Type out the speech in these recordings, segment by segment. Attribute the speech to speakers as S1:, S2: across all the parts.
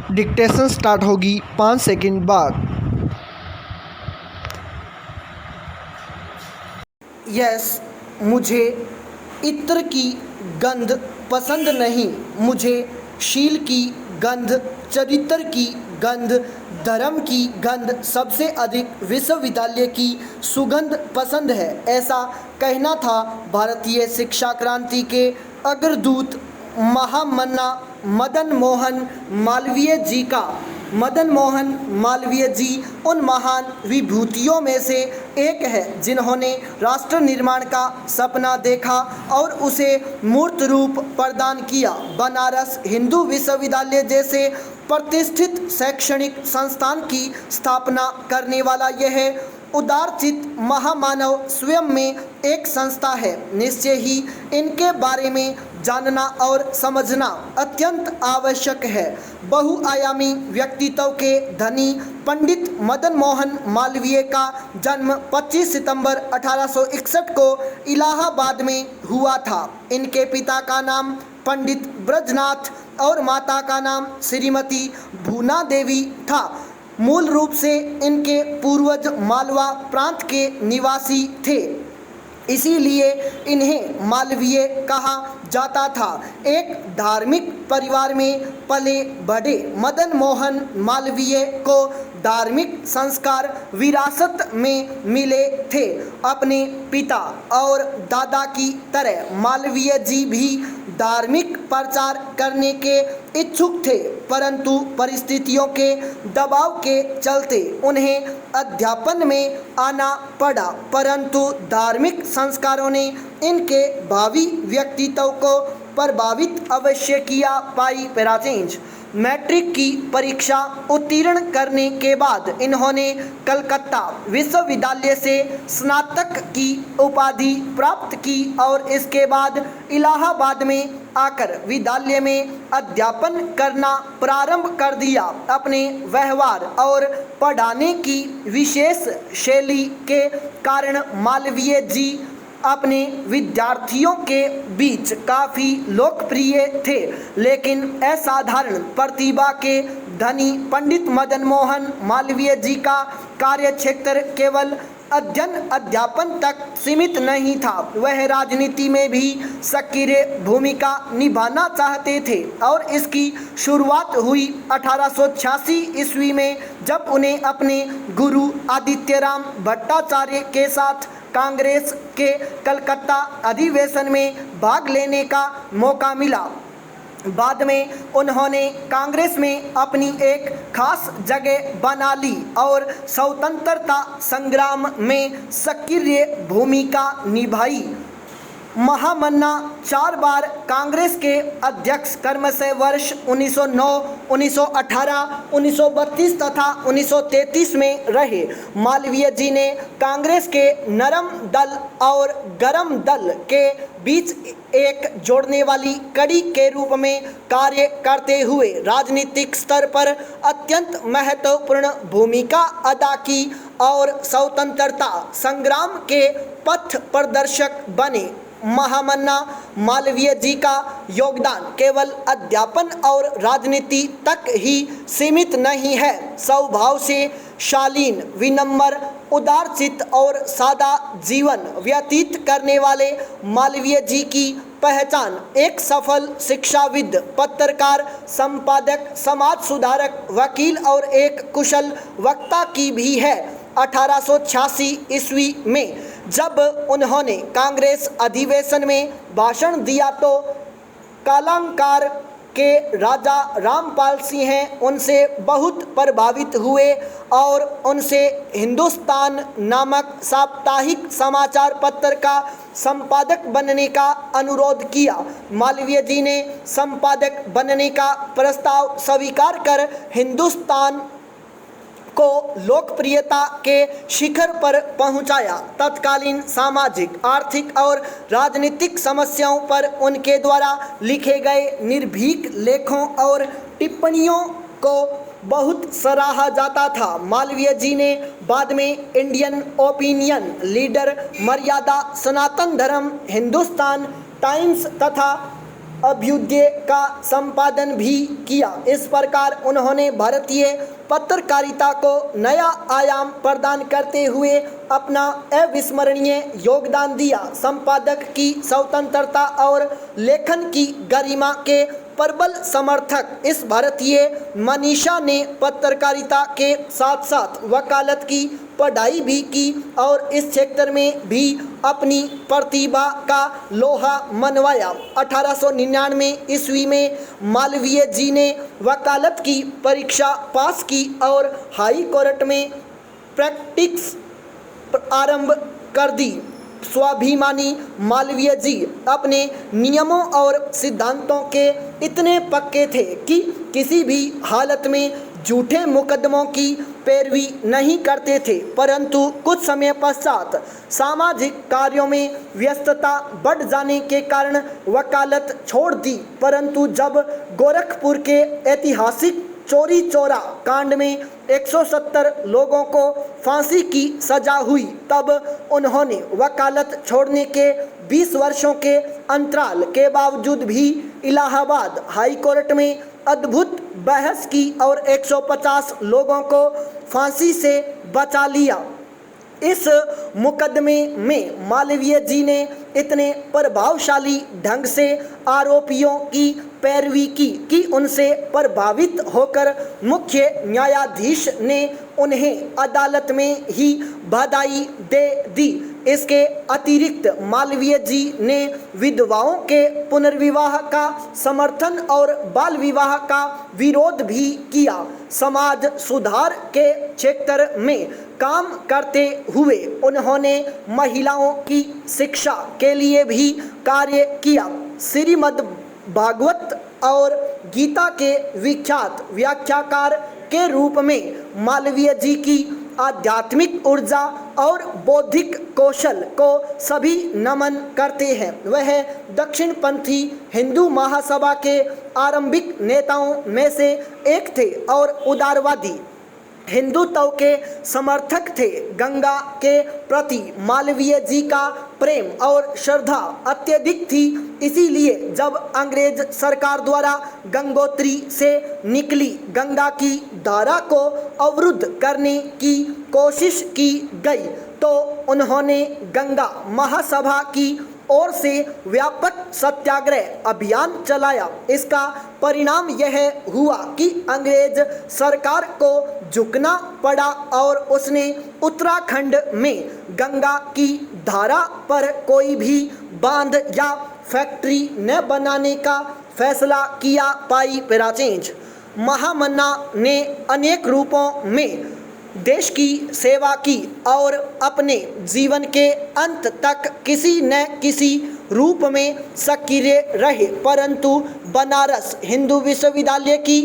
S1: Dictation start होगी 5 second बाद।
S2: Yes, मुझे इत्र की गंध पसंद नहीं। मुझे शील की गंध, चरित्र की गंध, धर्म की गंध, सबसे अधिक विश्वविद्यालय की सुगंध पसंद है। ऐसा कहना था भारतीय शिक्षा क्रांति के अग्रदूत महामना मदन मोहन मालवीय जी का। मदन मोहन मालवीय जी उन महान विभूतियों में से एक है जिन्होंने राष्ट्र निर्माण का सपना देखा और उसे मूर्त रूप प्रदान किया। बनारस हिंदू विश्वविद्यालय जैसे प्रतिष्ठित शैक्षणिक संस्थान की स्थापना करने वाला यह उदारचित महामानव स्वयं में एक संस्था है। निश्चय ही इनके बारे में जानना और समझना अत्यंत आवश्यक है। बहुआयामी व्यक्तित्व के धनी पंडित मदन मोहन मालवीय का जन्म 25 सितंबर 1861 को इलाहाबाद में हुआ था। इनके पिता का नाम पंडित ब्रजनाथ और माता का नाम श्रीमती भूना देवी था। मूल रूप से इनके पूर्वज मालवा प्रांत के निवासी थे, इसीलिए इन्हें मालवीय कहा जाता था। एक धार्मिक परिवार में पले बढ़े मदन मोहन मालवीय को धार्मिक संस्कार विरासत में मिले थे। अपने पिता और दादा की तरह मालवीय जी भी धार्मिक प्रचार करने के इच्छुक थे, परंतु परिस्थितियों के दबाव के चलते उन्हें अध्यापन में आना पड़ा। परंतु धार्मिक संस्कारों ने इनके भावी व्यक्तित्व को प्रभावित अवश्य किया। पाई पैराचेंज। मैट्रिक की परीक्षा उत्तीर्ण करने के बाद इन्होंने कलकत्ता विश्वविद्यालय से स्नातक की उपाधि प्राप्त की और इसके बाद इलाहाबाद में आकर विद्यालय में अध्यापन करना प्रारंभ कर दिया। अपने व्यवहार और पढ़ाने की विशेष शैली के कारण मालवीय जी अपने विद्यार्थियों के बीच काफ़ी लोकप्रिय थे, लेकिन असाधारण प्रतिभा के धनी पंडित मदन मोहन मालवीय जी का कार्यक्षेत्र केवल अध्ययन अध्यापन तक सीमित नहीं था। वह राजनीति में भी सक्रिय भूमिका निभाना चाहते थे और इसकी शुरुआत हुई 1886 ईस्वी में, जब उन्हें अपने गुरु आदित्यराम भट्टाचार्य के साथ कांग्रेस के कलकत्ता अधिवेशन में भाग लेने का मौका मिला। बाद में उन्होंने कांग्रेस में अपनी एक खास जगह बना ली और स्वतंत्रता संग्राम में सक्रिय भूमिका निभाई। महामन्ना 4 बार कांग्रेस के अध्यक्ष क्रमशः वर्ष 1909, 1918, 1932 तथा 1933 में रहे। मालवीय जी ने कांग्रेस के नरम दल और गरम दल के बीच एक जोड़ने वाली कड़ी के रूप में कार्य करते हुए राजनीतिक स्तर पर अत्यंत महत्वपूर्ण भूमिका अदा की और स्वतंत्रता संग्राम के पथ प्रदर्शक बने। महामन्ना मालवीय जी का योगदान केवल अध्यापन और राजनीति तक ही सीमित नहीं है। स्वभाव से शालीन, विनम्र, उदारचित्त और सादा जीवन व्यतीत करने वाले मालवीय जी की पहचान एक सफल शिक्षाविद, पत्रकार, संपादक, समाज सुधारक, वकील और एक कुशल वक्ता की भी है। 1886 ईस्वी में जब उन्होंने कांग्रेस अधिवेशन में भाषण दिया तो कालांकार के राजा रामपाल सिंह उनसे बहुत प्रभावित हुए और उनसे हिंदुस्तान नामक साप्ताहिक समाचार पत्र का संपादक बनने का अनुरोध किया। मालवीय जी ने संपादक बनने का प्रस्ताव स्वीकार कर हिंदुस्तान को लोकप्रियता के शिखर पर पहुंचाया। तत्कालीन सामाजिक, आर्थिक और राजनीतिक समस्याओं पर उनके द्वारा लिखे गए निर्भीक लेखों और टिप्पणियों को बहुत सराहा जाता था। मालवीय जी ने बाद में इंडियन ओपिनियन लीडर, मर्यादा, सनातन धर्म, हिंदुस्तान टाइम्स तथा अभ्युदय का संपादन भी किया। इस प्रकार उन्होंने भारतीय पत्रकारिता को नया आयाम प्रदान करते हुए अपना अविस्मरणीय योगदान दिया। संपादक की स्वतंत्रता और लेखन की गरिमा के प्रबल समर्थक इस भारतीय मनीषा ने पत्रकारिता के साथ साथ वकालत की पढ़ाई भी की और इस क्षेत्र में भी अपनी प्रतिभा का लोहा मनवाया। 1899 ईस्वी में मालवीय जी ने वकालत की परीक्षा पास की और हाई कोर्ट में प्रैक्टिस आरंभ कर दी। स्वाभिमानी मालवीय जी अपने नियमों और सिद्धांतों के इतने पक्के थे कि किसी भी हालत में झूठे मुकदमों की पैरवी नहीं करते थे, परंतु कुछ समय पश्चात सामाजिक कार्यों में व्यस्तता बढ़ जाने के कारण वकालत छोड़ दी। परंतु जब गोरखपुर के ऐतिहासिक चोरी चौरा कांड में 170 लोगों को फांसी की सजा हुई, तब उन्होंने वकालत छोड़ने के 20 वर्षों के अंतराल के बावजूद भी इलाहाबाद हाई कोर्ट में अद्भुत बहस की और 150 लोगों को फांसी से बचा लिया। इस मुकदमे में मालवीय जी ने इतने प्रभावशाली ढंग से आरोपियों की पैरवी की कि उनसे प्रभावित होकर मुख्य न्यायाधीश ने उन्हें अदालत में ही बधाई दे दी। इसके अतिरिक्त मालवीय जी ने विधवाओं के पुनर्विवाह का समर्थन और बाल विवाह का विरोध भी किया। समाज सुधार के क्षेत्र में काम करते हुए उन्होंने महिलाओं की शिक्षा के लिए भी कार्य किया। श्रीमद् भागवत और गीता के विख्यात व्याख्याकार के रूप में मालवीय जी की आध्यात्मिक ऊर्जा और बौद्धिक कौशल को सभी नमन करते हैं। वह दक्षिणपंथी हिंदू महासभा के आरंभिक नेताओं में से एक थे और उदारवादी हिंदुत्व के समर्थक थे। गंगा के प्रति मालवीय जी का प्रेम और श्रद्धा अत्यधिक थी, इसीलिए जब अंग्रेज सरकार द्वारा गंगोत्री से निकली गंगा की धारा को अवरुद्ध करने की कोशिश की गई तो उन्होंने गंगा महासभा की ओर से व्यापक सत्याग्रह अभियान चलाया। इसका परिणाम यह हुआ कि अंग्रेज सरकार को झुकना पड़ा और उसने उत्तराखंड में गंगा की धारा पर कोई भी बांध या फैक्ट्री न बनाने का फैसला किया। पाई पेराचेंज महामन्ना ने अनेक रूपों में देश की सेवा की और अपने जीवन के अंत तक किसी न किसी रूप में सक्रिय रहे, परंतु बनारस हिंदू विश्वविद्यालय की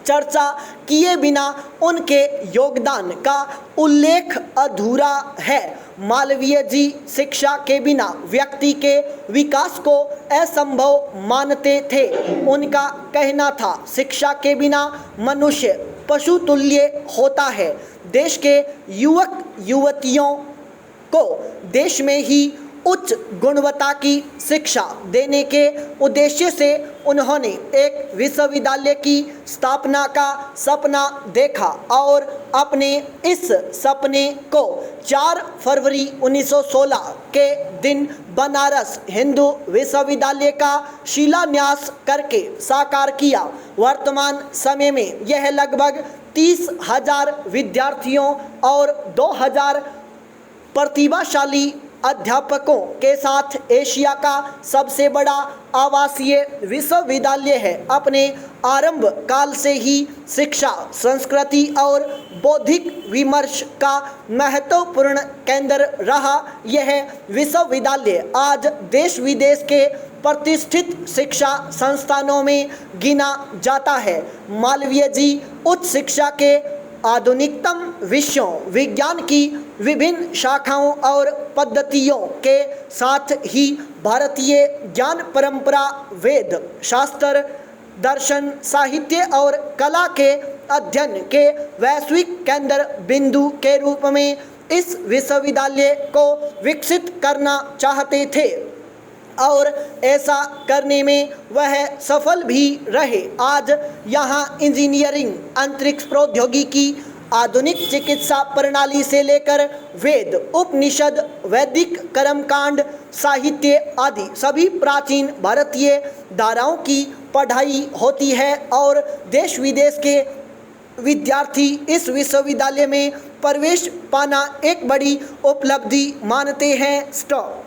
S2: चर्चा किए बिना उनके योगदान का उल्लेख अधूरा है। मालवीय जी शिक्षा के बिना व्यक्ति के विकास को असंभव मानते थे। उनका कहना था, शिक्षा के बिना मनुष्य पशु तुल्य होता है। देश के युवक युवतियों को देश में ही उच्च गुणवत्ता की शिक्षा देने के उद्देश्य से उन्होंने एक विश्वविद्यालय की स्थापना का सपना देखा और अपने इस सपने को 4 फरवरी 1916 के दिन बनारस हिंदू विश्वविद्यालय का शिलान्यास करके साकार किया। वर्तमान समय में यह लगभग 30,000 विद्यार्थियों और 2,000 प्रतिभाशाली अध्यापकों के साथ एशिया का सबसे बड़ा आवासीय विश्वविद्यालय है। अपने आरंभ काल से ही शिक्षा, संस्कृति और बौद्धिक विमर्श का महत्वपूर्ण केंद्र रहा। यह विश्वविद्यालय आज देश विदेश के प्रतिष्ठित शिक्षा संस्थानों में गिना जाता है। मालवीय जी उच्च शिक्षा के आधुनिकतम विषयों, विज्ञान की विभिन्न शाखाओं और पद्धतियों के साथ ही भारतीय ज्ञान परंपरा, वेद, शास्त्र, दर्शन, साहित्य और कला के अध्ययन के वैश्विक केंद्र बिंदु के रूप में इस विश्वविद्यालय को विकसित करना चाहते थे। और ऐसा करने में वह सफल भी रहे। आज यहाँ इंजीनियरिंग, अंतरिक्ष प्रौद्योगिकी, आधुनिक चिकित्सा प्रणाली से लेकर वेद, उपनिषद, वैदिक कर्मकांड, साहित्य आदि सभी प्राचीन भारतीय धाराओं की पढ़ाई होती है और देश विदेश के विद्यार्थी इस विश्वविद्यालय में प्रवेश पाना एक बड़ी उपलब्धि मानते हैं। स्टॉप।